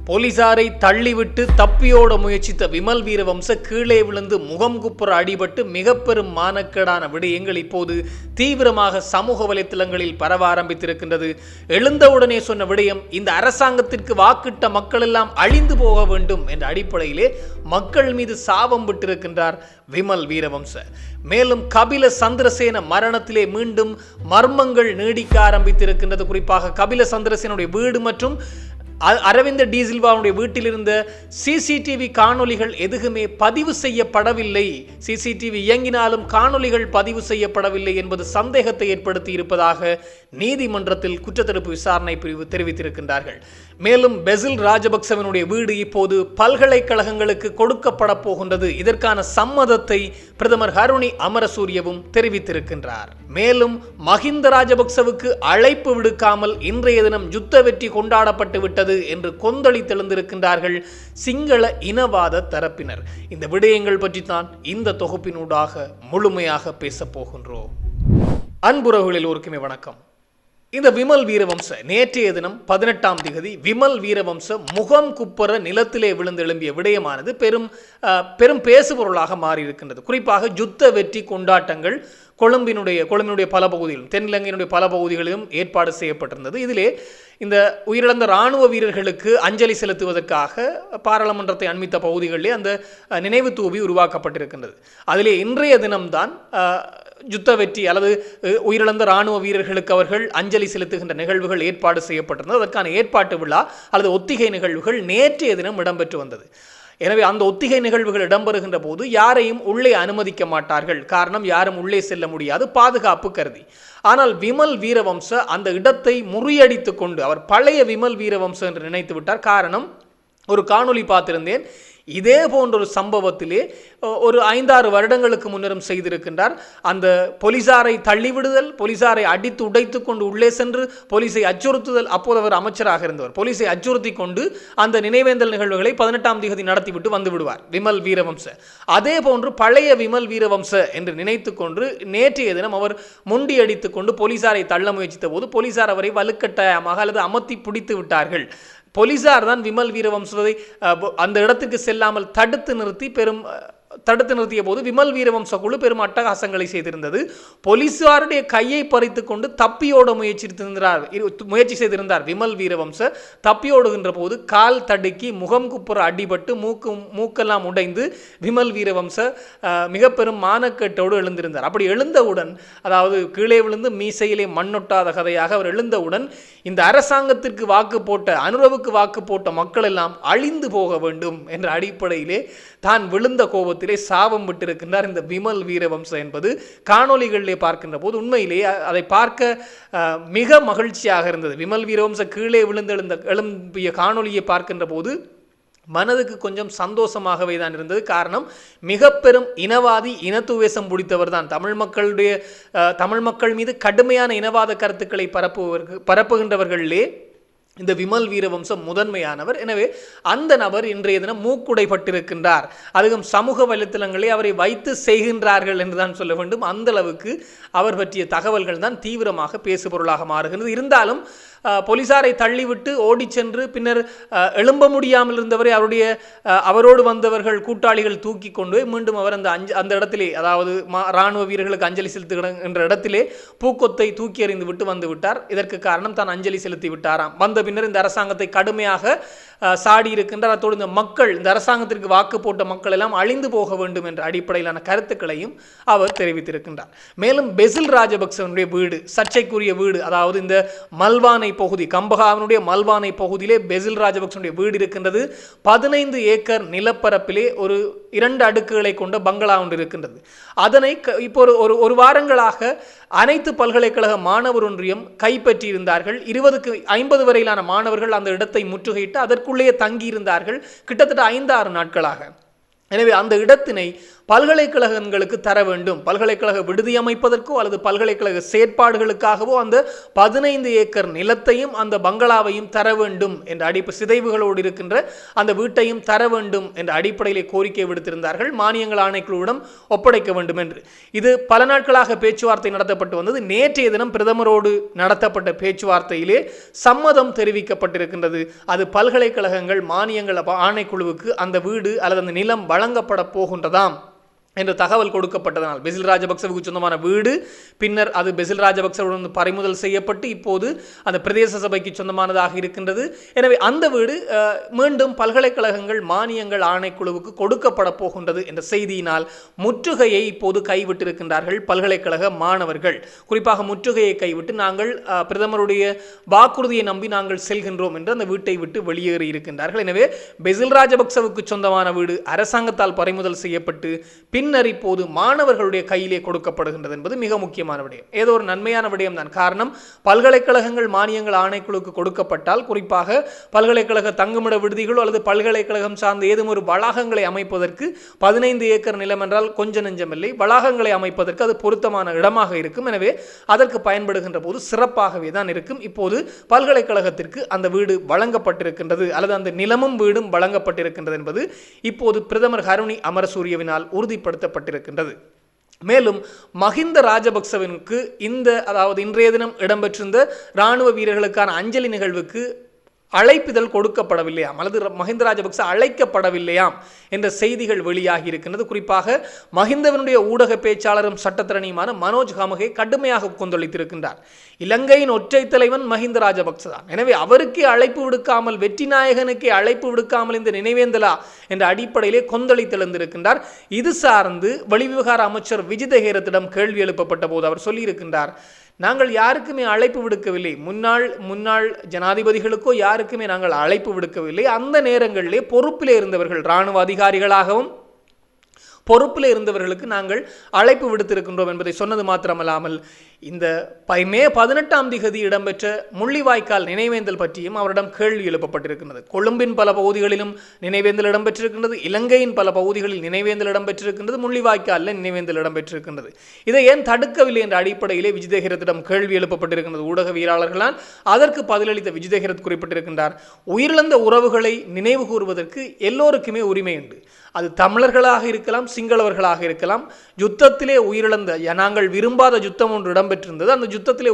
போலீசாரை தள்ளிவிட்டு தப்பியோட முயற்சித்த விமல் வீரவம்ச கீழே விழுந்து முகம் குப்புற அடிபட்டு மிக பெரும் மானக்கேடான விடயங்கள் இப்போது தீவிரமாக சமூக வலைத்தளங்களில் பரவ ஆரம்பித்திருக்கின்றது. எழுந்தவுடனே சொன்ன விடயம், இந்த அரசாங்கத்திற்கு வாக்கிட்ட மக்கள் எல்லாம் அழிந்து போக வேண்டும் என்ற அடிப்படையிலே மக்கள் மீது சாபம் விட்டிருக்கின்றார் விமல் வீரவம்ச. மேலும் கபில சந்திரசேன மரணத்திலே மீண்டும் மர்மங்கள் நீடிக்க ஆரம்பித்திருக்கின்றது. குறிப்பாக கபில சந்திரசேனுடைய வீடு மற்றும் அரவிந்த டி சில்வாவுடைய வீட்டில் இருந்த சிசிடிவி காணொலிகள் எதுவுமே பதிவு செய்யப்படவில்லை. சிசிடிவி இயங்கினாலும் காணொலிகள் பதிவு செய்யப்படவில்லை என்பது சந்தேகத்தை ஏற்படுத்தி இருப்பதாக நீதிமன்றத்தில் குற்றத்தடுப்பு விசாரணை பிரிவு தெரிவித்திருக்கின்றார்கள். மேலும் பெசில் ராஜபக்சவினுடைய வீடு இப்போது பல்கலைக்கழகங்களுக்கு கொடுக்கப்பட போகின்றது. இதற்கான சம்மதத்தை பிரதமர் ஹருணி அமரசூரியவும் தெரிவித்திருக்கின்றார். மேலும் மஹிந்த ராஜபக்சவுக்கு அழைப்பு விடுக்காமல் இன்றைய தினம் யுத்த வெற்றி கொண்டாடப்பட்டு விட்டது என்று கொந்தளித்தெழுந்திருக்கின்றார்கள் சிங்கள இனவாத தரப்பினர். இந்த விடயங்கள் பற்றித்தான் இந்த தொகுப்பினூடாக முழுமையாக பேசப் போகின்றோம். அன்புறவுகளில் ஒருக்குமே வணக்கம். இந்த விமல் வீரவம்ச நேற்றைய தினம் 18ஆம் திகதி விமல் வீரவம்ச முகம் குப்புற நிலத்திலே விழுந்து எழும்பிய விடயமானது பெரும் பேசுபொருளாக மாறியிருக்கின்றது. குறிப்பாக யுத்த வெற்றி கொண்டாட்டங்கள் கொழும்பினுடைய பல பகுதிகளிலும் தென்னிலங்கையினுடைய பல பகுதிகளிலும் ஏற்பாடு செய்யப்பட்டிருந்தது. இதிலே இந்த உயிரிழந்த இராணுவ வீரர்களுக்கு அஞ்சலி செலுத்துவதற்காக பாராளுமன்றத்தை அண்மித்த பகுதிகளிலே அந்த நினைவு தூவி உருவாக்கப்பட்டிருக்கின்றது. அதிலே இன்றைய தினம்தான் யுத்த வெற்றி அல்லது உயிரிழந்த இராணுவ வீரர்களுக்கு அவர்கள் அஞ்சலி செலுத்துகின்ற நிகழ்வுகள் ஏற்பாடு செய்யப்பட்டிருந்தது. அதற்கான ஏற்பாட்டு விழா அல்லது ஒத்திகை நிகழ்வுகள் நேற்றைய தினம் இடம்பெற்று வந்தது. எனவே அந்த ஒத்திகை நிகழ்வுகள் இடம்பெறுகின்ற போது யாரையும் உள்ளே அனுமதிக்க மாட்டார்கள். காரணம், யாரும் உள்ளே செல்ல முடியாது, பாதுகாப்பு கருதி. ஆனால் விமல் வீரவம்ச அந்த இடத்தை முறியடித்து கொண்டு அவர் பழைய விமல் வீரவம்ச என்று நினைத்து விட்டார். காரணம், ஒரு காணொளி பார்த்திருந்தேன். இதே போன்ற ஒரு சம்பவத்திலே ஒரு 5-6 வருடங்களுக்கு முன்னரும் செய்திருக்கின்றார். அந்த போலீசாரை தள்ளிவிடுதல், போலீசாரை அடித்து உடைத்து கொண்டு உள்ளே சென்று போலீஸை அச்சுறுத்துதல். அப்போது அவர் அமைச்சராக இருந்தவர். போலீஸை அச்சுறுத்தி கொண்டு அந்த நினைவேந்தல் நிகழ்வுகளை 18ஆம் தேதி நடத்திவிட்டு வந்து விடுவார் விமல் வீரவம்ச. அதே போன்று பழைய விமல் வீரவம்ச என்று நினைத்து கொண்டு நேற்றைய தினம் அவர் முண்டியடித்து கொண்டு போலீசாரை தள்ள முயற்சித்த போது போலீசார் அவரை வலுக்கட்டாயமாக அல்லது அமர்த்தி பிடித்து விட்டார்கள். போலீசார் தான் விமல் வீரவம்சவை அந்த இடத்திற்கு செல்லாமல் தடுத்து நிறுத்திய போது விமல் வீரவம்ச குழு பெரும் அட்டகாசங்களை செய்திருந்தது. போலீசாருடைய கையை பறித்து கொண்டு தப்பியோட முயற்சி செய்திருந்தார் விமல் வீரவம்ச. தப்பியோடுகின்ற போது கால் தடுக்கி முகம் குப்புற அடிபட்டு மூக்கெல்லாம் உடைந்து விமல் வீரவம்ச மிக பெரும் மானக்கேட்டோடு எழுந்திருந்தார். அப்படி எழுந்தவுடன், அதாவது கீழே விழுந்து மீசையிலே மண்ணொட்டாத கதையாக அவர் எழுந்தவுடன் இந்த அரசாங்கத்திற்கு அனுரவுக்கு வாக்கு போட்ட மக்கள் எல்லாம் அழிந்து போக வேண்டும் என்ற அடிப்படையிலே தான் விழுந்த கோபத்திலே சாபம் விட்டிருக்கின்றார் இந்த விமல் வீரவம்ச என்பது காணொலிகளிலே பார்க்கின்ற போது உண்மையிலேயே அதை பார்க்க மிக மகிழ்ச்சியாக இருந்தது. விமல் வீரவம்ச கீழே எழும்பிய காணொலியை பார்க்கின்ற போது மனதுக்கு கொஞ்சம் சந்தோஷமாகவே தான் இருந்தது. காரணம், மிக பெரும் இனவாதி, இனத்துவேசம் பிடித்தவர் தான். தமிழ் மக்கள் மீது கடுமையான இனவாத கருத்துக்களை பரப்புகின்றவர்களே இந்த விமல் வீரவம்சம் முதன்மையானவர். எனவே அந்த நபர் இன்றைய தினம் மூக்குடைப்பட்டிருக்கின்றார். அதுவும் சமூக வலைத்தளங்களை அவரை வைத்து செய்கின்றார்கள் என்றுதான் சொல்ல வேண்டும். அந்த அளவுக்கு அவர் பற்றிய தகவல்கள் தான் தீவிரமாக பேசுபொருளாக மாறுகிறது. இருந்தாலும் போலீசாரை தள்ளிவிட்டு ஓடி சென்று பின்னர் எழும்ப முடியாமல் இருந்தவரை அவரோடு வந்தவர்கள் கூட்டாளிகள் தூக்கி கொண்டு மீண்டும் அவர் அந்த இடத்திலே, அதாவது இராணுவ வீரர்களுக்கு அஞ்சலி செலுத்துகின்ற இடத்திலே பூக்கொத்தை தூக்கி எறிந்து விட்டு வந்து விட்டார். இதற்கு காரணம் தான் அஞ்சலி செலுத்தி விட்டாராம். வந்த பின்னர் இந்த அரசாங்கத்தை கடுமையாக சாடி இருக்கின்றார். அத்தோடு இந்த அரசாங்கத்திற்கு வாக்கு போட்ட மக்கள் எல்லாம் அழிந்து போக வேண்டும் என்ற அடிப்படையிலான கருத்துக்களையும் அவர் தெரிவித்திருக்கின்றார். மேலும் பெசில் ராஜபக்சவனுடைய வீடு, சர்ச்சைக்குரிய வீடு, அதாவது இந்த மல்வானை பகுதி, கம்பஹாவினுடைய மல்வானை பகுதியிலே பெசில் ராஜபக்சனுடைய வீடு இருக்கின்றது. 15 ஏக்கர் நிலப்பரப்பிலே ஒரு 2 அடுக்குகளை கொண்ட பங்களா ஒன்று இருக்கின்றது. அதனை இப்போ ஒரு வாரங்களாக அனைத்து பல்கலைக்கழக மாணவர் ஒன்றியம் கைப்பற்றி இருந்தார்கள். 20-50 வரையிலான மாணவர்கள் அந்த இடத்தை முற்றுகையிட்டு அதற்குள்ளேயே தங்கியிருந்தார்கள் கிட்டத்தட்ட 5-6 நாட்களாக. எனவே அந்த இடத்தினை பல்கலைக்கழகங்களுக்கு தர வேண்டும். பல்கலைக்கழக விடுதி அமைப்பதற்கோ அல்லது பல்கலைக்கழக செயற்பாடுகளுக்காகவோ அந்த 15 ஏக்கர் நிலத்தையும் அந்த பங்களாவையும் தர வேண்டும் என்ற சிதைவுகளோடு இருக்கின்ற அந்த வீட்டையும் தர வேண்டும் என்ற அடிப்படையிலே கோரிக்கை விடுத்திருந்தார்கள். மானியங்கள் ஆணைக்குழுவிடம் ஒப்படைக்க வேண்டும் என்று. இது பல நாட்களாக பேச்சுவார்த்தை நடத்தப்பட்டு வந்தது. நேற்றைய தினம் பிரதமரோடு நடத்தப்பட்ட பேச்சுவார்த்தையிலே சம்மதம் தெரிவிக்கப்பட்டிருக்கின்றது. அது பல்கலைக்கழகங்கள் மானியங்கள் ஆணைக்குழுவுக்கு அந்த வீடு அல்லது அந்த நிலம் வழங்கப்பட போகின்றதாம் என்ற தகவல் கொடுக்கப்பட்டதனால் பெசில் ராஜபக்சவுக்கு சொந்தமான வீடு பின்னர் அது பெசில் ராஜபக்சவுடன் பறிமுதல் செய்யப்பட்டு இப்போது அந்த பிரதேச சபைக்கு சொந்தமானதாக இருக்கின்றது. எனவே அந்த வீடு மீண்டும் பல்கலைக்கழகங்கள் மானியங்கள் ஆணைக்குழுவுக்கு கொடுக்கப்பட போகின்றது என்ற செய்தியினால் முற்றுகையை இப்போது கைவிட்டிருக்கின்றார்கள் பல்கலைக்கழக மாணவர்கள். குறிப்பாக முற்றுகையை கைவிட்டு நாங்கள் பிரதமருடைய வாக்குறுதியை நம்பி நாங்கள் செல்கின்றோம் என்று அந்த வீட்டை விட்டு வெளியேறி இருக்கின்றார்கள். எனவே பெசில் ராஜபக்சவுக்கு சொந்தமான வீடு அரசாங்கத்தால் பறிமுதல் செய்யப்பட்டு பின்னர் இப்போது மாணவர்களுடைய கையிலே கொடுக்கப்படுகின்றது என்பது மிக முக்கியமான விடயம். ஏதோ ஒரு நன்மையான விடயம் தான். காரணம், பல்கலைக்கழகங்கள் மானியங்கள் ஆணைக்குழுக்கு கொடுக்கப்பட்டால் குறிப்பாக பல்கலைக்கழக தங்குமிட விடுதிகளோ அல்லது பல்கலைக்கழகம் சார்ந்த ஏதும் ஒரு வளாகங்களை அமைப்பதற்கு 15 ஏக்கர் நிலம் என்றால் கொஞ்ச நெஞ்சமில்லை. வளாகங்களை அமைப்பதற்கு அது பொருத்தமான இடமாக இருக்கும். எனவே அதற்கு பயன்படுகின்ற போது சிறப்பாகவே தான் இருக்கும். இப்போது பல்கலைக்கழகத்திற்கு அந்த வீடு வழங்கப்பட்டிருக்கின்றது அல்லது அந்த நிலமும் வீடும் வழங்கப்பட்டிருக்கின்றது என்பது இப்போது பிரதமர் ஹருணி அமரசூரியவினால் உறுதிப்படுத்தப்பட்டிருக்கின்றது. மேலும் மஹிந்த ராஜபக்சவிற்கு இன்றைய தினம் இடம்பெற்றிருந்த இராணுவ வீரர்களுக்கான அஞ்சலி நிகழ்வுக்கு அழைப்பிதழ் கொடுக்கப்படவில்லையாம் அல்லது மஹிந்த ராஜபக்ச அழைக்கப்படவில்லையாம் என்ற செய்திகள் வெளியாகி இருக்கின்றது. குறிப்பாக மஹிந்தவனுடைய ஊடக பேச்சாளரும் சட்டத்தரணியுமான மனோஜ் ஹமகே கடுமையாக கொந்தளித்திருக்கின்றார். இலங்கையின் ஒற்றை தலைவன் மஹிந்த ராஜபக்ச தான். எனவே அவருக்கே அழைப்பு விடுக்காமல், வெற்றி நாயகனுக்கே அழைப்பு விடுக்காமல் இந்த நினைவேந்தலா என்ற அடிப்படையிலே கொந்தளித்தெழுந்திருக்கின்றார். இது சார்ந்து வெளிவிவகார அமைச்சர் விஜித ஹேரத்திடம் கேள்வி எழுப்பப்பட்ட போது அவர் சொல்லியிருக்கின்றார், நாங்கள் யாருக்குமே அழைப்பு விடுக்கவில்லை. முன்னாள் ஜனாதிபதிகளுக்கோ யாருக்குமே நாங்கள் அழைப்பு விடுக்கவில்லை. அந்த நேரங்களிலே பொறுப்பிலே இருந்தவர்கள், இராணுவ அதிகாரிகளாகவும் பொறுப்பில் இருந்தவர்களுக்கு நாங்கள் அழைப்பு விடுத்திருக்கின்றோம் என்பதை சொன்னது மாத்திரமல்லாமல் இந்த மே 18 இடம்பெற்ற முள்ளிவாய்க்கால் நினைவேந்தல் பற்றியும் அவரிடம் கேள்வி எழுப்பப்பட்டிருக்கிறது. கொழும்பின் பல பகுதிகளிலும் நினைவேந்தல் இடம்பெற்றிருக்கின்றது, இலங்கையின் பல பகுதிகளில் நினைவேந்தல் இடம்பெற்றிருக்கின்றது, முள்ளிவாய்க்காலில் நினைவேந்தல் இடம்பெற்றிருக்கின்றது. இதை ஏன் தடுக்கவில்லை என்ற அடிப்படையிலே விஜிதஹிரத்திடம் கேள்வி எழுப்பப்பட்டிருக்கின்றது ஊடகவியலாளர்களால். அதற்கு பதிலளித்த விஜிதஹிரத் குறிப்பிட்டிருக்கின்றார், உயிரிழந்த உறவுகளை நினைவு கூறுவதற்கு எல்லோருக்குமே உரிமை உண்டு. அது தமிழர்களாக இருக்கலாம், சிங்களவர்களாக இருக்கலாம். யுத்தத்திலே உயிரிழந்த, நாங்கள் விரும்பாத யுத்தம் ஒன்று இடம்பெற்றிருந்தது. அந்த யுத்தத்திலே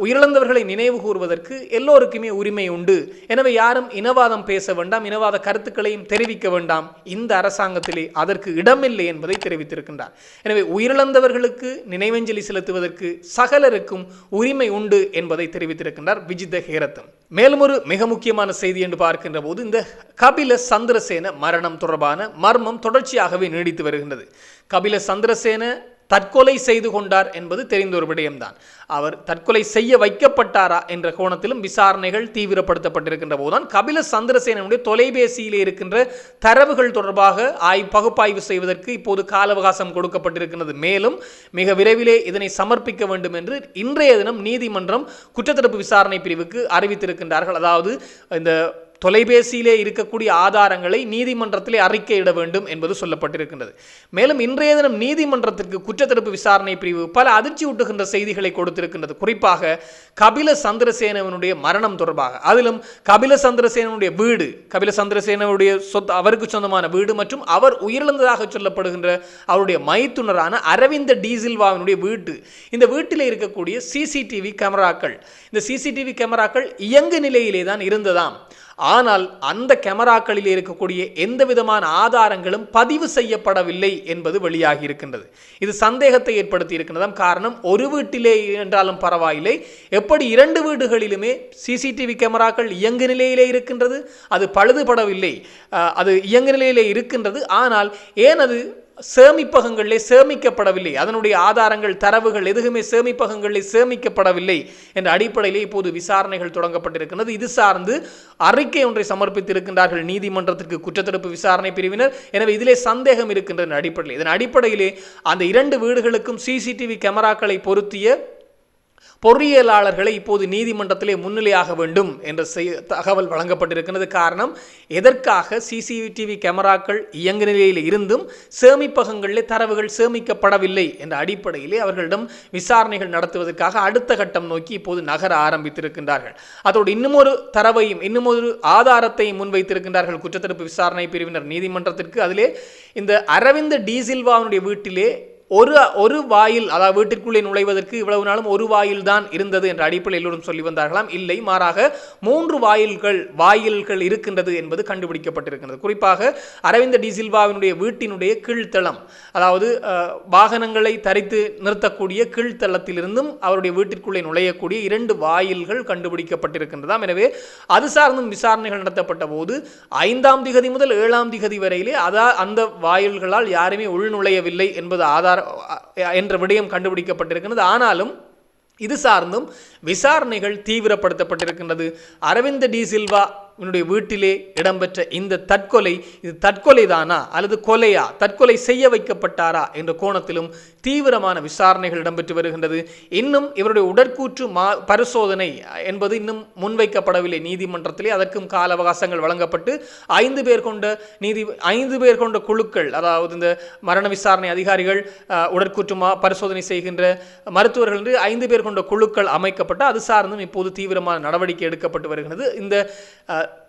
உயிரிழந்தவர்களை நினைவு கூறுவதற்கு எல்லோருக்குமே உரிமை உண்டு. எனவே யாரும் இனவாதம் பேச வேண்டாம், இனவாத கருத்துக்களையும் தெரிவிக்க வேண்டாம். இந்த அரசாங்கத்திலே அதற்கு இடமில்லை என்பதை தெரிவித்திருக்கின்றார். எனவே உயிரிழந்தவர்களுக்கு நினைவஞ்சலி செலுத்துவதற்கு சகலருக்கும் உரிமை உண்டு என்பதை தெரிவித்திருக்கின்றார் விஜித ஹேரத்தன். மேலும் ஒரு மிக முக்கியமான செய்தி என்று பார்க்கின்ற போது இந்த கபில சந்திரசேன மரணம் தொடர்பான மர்மம் தொடர்ச்சியாகவே நீடித்து வருகின்றது. கபில சந்திரசேன தற்கொலை செய்து கொண்டார் என்பது தெரிந்த ஒரு விடயம்தான். அவர் தற்கொலை செய்ய வைக்கப்பட்டாரா என்ற கோணத்திலும் விசாரணைகள் தீவிரப்படுத்தப்பட்டிருக்கின்ற போதுதான் கபில சந்திரசேனனுடைய தொலைபேசியிலே இருக்கின்ற தரவுகள் தொடர்பாக பகுப்பாய்வு செய்வதற்கு இப்போது கால அவகாசம் கொடுக்கப்பட்டிருக்கிறது. மேலும் மிக விரைவிலே இதனை சமர்ப்பிக்க வேண்டும் என்று இன்றைய தினம் நீதிமன்றம் குற்றத்தடுப்பு விசாரணை பிரிவுக்கு அறிவித்திருக்கின்றார்கள். அதாவது இந்த தொலைபேசியிலே இருக்கக்கூடிய ஆதாரங்களை நீதிமன்றத்திலே அறிக்கையிட வேண்டும் என்பது சொல்லப்பட்டிருக்கின்றது. மேலும் இன்றைய தினம் நீதிமன்றத்திற்கு குற்றத்தடுப்பு விசாரணை பிரிவு பல அதிர்ச்சியூட்டுகின்ற செய்திகளை கொடுத்திருக்கின்றது. குறிப்பாக கபில சந்திரசேனவனுடைய மரணம் தொடர்பாக, அதிலும் கபில சந்திரசேனனுடைய வீடு, கபில சந்திரசேனனுடைய அவருக்கு சொந்தமான வீடு மற்றும் அவர் உயிரிழந்ததாக சொல்லப்படுகின்ற அவருடைய மைத்துனரான அரவிந்த டி சில்வாவினுடைய வீட்டு, இந்த வீட்டில் இருக்கக்கூடிய சிசிடிவி கேமராக்கள், இந்த சிசிடிவி கேமராக்கள் இயங்கு நிலையிலே தான் இருந்ததாம். ஆனால் அந்த கேமராக்களில் இருக்கக்கூடிய எந்த விதமான ஆதாரங்களும் பதிவு செய்யப்படவில்லை என்பது வெளியாகி இருக்கின்றது. இது சந்தேகத்தை ஏற்படுத்தி இருக்கின்றதாம். காரணம், ஒரு வீட்டிலே என்றாலும் பரவாயில்லை, எப்படி 2 வீடுகளிலுமே சிசிடிவி கேமராக்கள் இயங்கு நிலையிலே இருக்கின்றது, அது பழுதுபடவில்லை, அது இயங்கு நிலையிலே இருக்கின்றது. ஆனால் ஏன் அது சேமிப்பகங்களிலே சேமிக்கப்படவில்லை, அதனுடைய ஆதாரங்கள் தரவுகள் எதுவுமே சேமிப்பகங்களில் சேமிக்கப்படவில்லை என்ற அடிப்படையிலே இப்போது விசாரணைகள் தொடங்கப்பட்டிருக்கிறது. இது சார்ந்து அறிக்கை ஒன்றை சமர்ப்பித்திருக்கின்றார்கள் நீதிமன்றத்திற்கு குற்றத்தடுப்பு விசாரணை பிரிவினர். எனவே இதிலே சந்தேகம் இருக்கின்ற அடிப்படையில், இதன் அடிப்படையிலே அந்த 2 வீடுகளுக்கும் சிசிடிவி கேமராக்களை பொருத்திய பொறியியலாளர்களை இப்போது நீதிமன்றத்திலே முன்னிலையாக வேண்டும் என்ற தகவல் வழங்கப்பட்டிருக்கிறது. காரணம், எதற்காக சிசிடிவி கேமராக்கள் இயங்கு நிலையில் இருந்தும் சேமிப்பகங்களில் தரவுகள் சேமிக்கப்படவில்லை என்ற அடிப்படையிலே அவர்களிடம் விசாரணைகள் நடத்துவதற்காக அடுத்த கட்டம் நோக்கி இப்போது நகர ஆரம்பித்திருக்கின்றார்கள். அதோடு இன்னுமொரு தரவையும் இன்னுமொரு ஆதாரத்தையும் முன்வைத்திருக்கின்றார்கள் குற்றத்தடுப்பு விசாரணை பிரிவினர் நீதிமன்றத்திற்கு. அதிலே இந்த அரவிந்த் டி சில்வாவினுடைய வீட்டிலே ஒரு வாயில், அதாவது வீட்டிற்குள்ளே நுழைவதற்கு இவ்வளவு நாளும் ஒரு வாயில் தான் இருந்தது என்ற அடிப்படையில் எல்லோரும் சொல்லி வந்தார்களாம். இல்லை, மாறாக 3 வாயில்கள் இருக்கின்றது என்பது கண்டுபிடிக்கப்பட்டிருக்கிறது. குறிப்பாக அரவிந்த் டி சில்வாவினுடைய வீட்டினுடைய கீழ்த்தளம், அதாவது வாகனங்களை தரித்து நிறுத்தக்கூடிய கீழ்த்தளத்திலிருந்தும் அவருடைய வீட்டிற்குள்ளே நுழையக்கூடிய 2 வாயில்கள் கண்டுபிடிக்கப்பட்டிருக்கின்றதாம். எனவே அது சார்ந்தும் விசாரணைகள் நடத்தப்பட்ட போது 5ஆம் திகதி முதல் 7ஆம் திகதி வரையிலே அந்த வாயில்களால் யாருமே உள்நுழையவில்லை என்பது ஆதார என்ற விடயம் கண்டுபிடிக்கப்பட்டிருக்கிறது. ஆனாலும் இது சார்ந்தும் விசாரணைகள் தீவிரப்படுத்தப்பட்டிருக்கின்றது. அரவிந்த் டி சில்வா வீட்டிலே இடம்பெற்ற இந்த தற்கொலை, இது தற்கொலை தானா அல்லது கொலையா, தற்கொலை செய்ய வைக்கப்பட்டாரா என்ற கோணத்திலும் தீவிரமான விசாரணைகள் இடம்பெற்று வருகின்றது. இன்னும் இவருடைய உடற்கூற்று பரிசோதனை என்பது இன்னும் முன்வைக்கப்படவில்லை நீதிமன்றத்திலே. அதற்கும் கால அவகாசங்கள் வழங்கப்பட்டு 5 பேர் கொண்ட குழுக்கள், அதாவது இந்த மரண விசாரணை அதிகாரிகள், உடற்கூற்று பரிசோதனை செய்கின்ற மருத்துவர்கள் என்று 5 பேர் கொண்ட குழுக்கள் அமைக்கப்பட்டு அது சார்ந்தும் இப்போது தீவிரமான நடவடிக்கை எடுக்கப்பட்டு வருகிறது. இந்த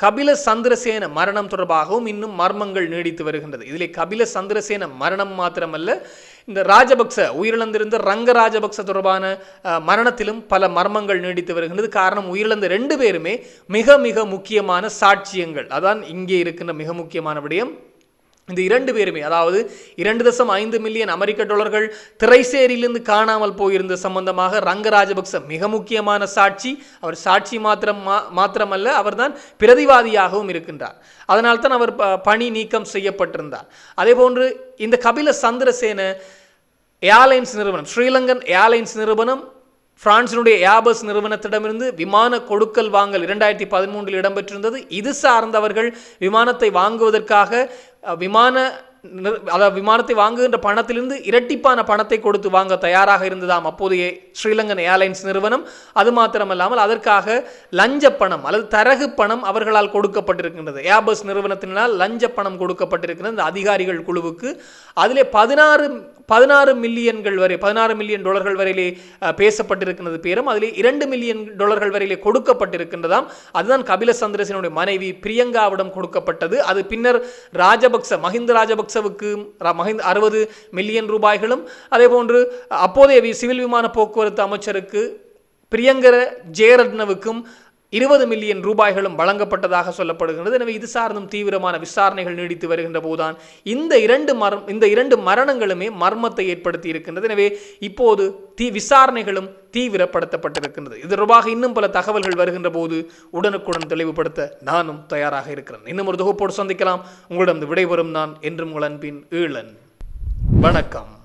கபில சந்திரசேன மரணம் தொடர்பாகவும் இன்னும் மர்மங்கள் நீடித்து வருகின்றது. இதிலே கபில சந்திரசேன மரணம் மாத்திரமல்ல, இந்த ராஜபக்ச உயிரிழந்திருந்த ரங்க ராஜபக்ச தொடர்பான மரணத்திலும் பல மர்மங்கள் நீடித்து வருகின்றது. காரணம், உயிரிழந்த 2 பேருமே மிக மிக முக்கியமான சாட்சியங்கள். அதான் இங்கே இருக்கின்ற மிக முக்கியமான விடயம். இந்த 2 பேருமே, அதாவது 2.5 மில்லியன் அமெரிக்க டாலர்கள் திரைசேரியிலிருந்து காணாமல் போயிருந்த சம்பந்தமாக ரங்க ராஜபக்ச மிக முக்கியமான சாட்சி. அவர் சாட்சி மாத்திரமல்ல, அவர்தான் பிரதிவாதியாகவும் இருக்கின்றார். அதனால்தான் அவர் பணி நீக்கம் செய்யப்பட்டிருந்தார். அதே போன்று இந்த கபில சந்திரசேன ஏர்லைன்ஸ் நிறுவனம், ஸ்ரீலங்கன் ஏர்லைன்ஸ் நிறுவனம் பிரான்சினுடைய ஏர்பஸ் நிறுவனத்திடமிருந்து விமான கொடுக்கல் வாங்கல் 2013 இடம்பெற்றிருந்தது. இது சார்ந்தவர்கள் விமானத்தை வாங்குவதற்காக விமானத்தை வாங்குகின்ற பணத்திலிருந்து இரட்டிப்பான பணத்தை கொடுத்து வாங்க தயாராக இருந்ததாம் அப்போதைய ஸ்ரீலங்கன் ஏர்லைன்ஸ் நிறுவனம். அது மாத்திரமல்லாமல் அதற்காக லஞ்ச பணம் அல்லது தரகு பணம் அவர்களால் கொடுக்கப்பட்டிருக்கின்றது. ஏர்பஸ் நிறுவனத்தினால் லஞ்ச பணம் கொடுக்கப்பட்டிருக்கிறது இந்த அதிகாரிகள் குழுவுக்கு. அதிலே 16 மில்லியன் டாலர்கள் வரையிலே பேசப்பட்டிருக்கிறது பேரும். அதிலே 2 மில்லியன் டாலர்கள் வரையிலே கொடுக்கப்பட்டிருக்கின்றதாம். அதுதான் கபில சந்திரசேனுடைய மனைவி பிரியங்காவிடம் கொடுக்கப்பட்டது. அது பின்னர் மஹிந்த ராஜபக்சவுக்கு 60 மில்லியன் ரூபாய்களும், அதே போன்று அப்போதைய சிவில் விமான போக்குவரத்து அமைச்சருக்கு பிரியங்கர ஜெயரத்னவுக்கும் 20 மில்லியன் ரூபாய்களும் வழங்கப்பட்டதாக சொல்லப்படுகிறது. எனவே இது சார்ந்தும் தீவிரமான விசாரணைகள் நீடித்து வருகின்ற போதுதான் இந்த 2 மரணங்களுமே மர்மத்தை ஏற்படுத்தி இருக்கின்றது. எனவே இப்போது விசாரணைகளும் தீவிரப்படுத்தப்பட்டிருக்கின்றது. இது தொடர்பாக இன்னும் பல தகவல்கள் வருகின்ற போது உடனுக்குடன் தெளிவுபடுத்த நானும் தயாராக இருக்கிறேன். இன்னும் ஒரு தொகுப்போடு சந்திக்கலாம். உங்களிடம் விடைபெறும் நான் என்றும் உங்கள் அன்பின் ஈழன். வணக்கம்.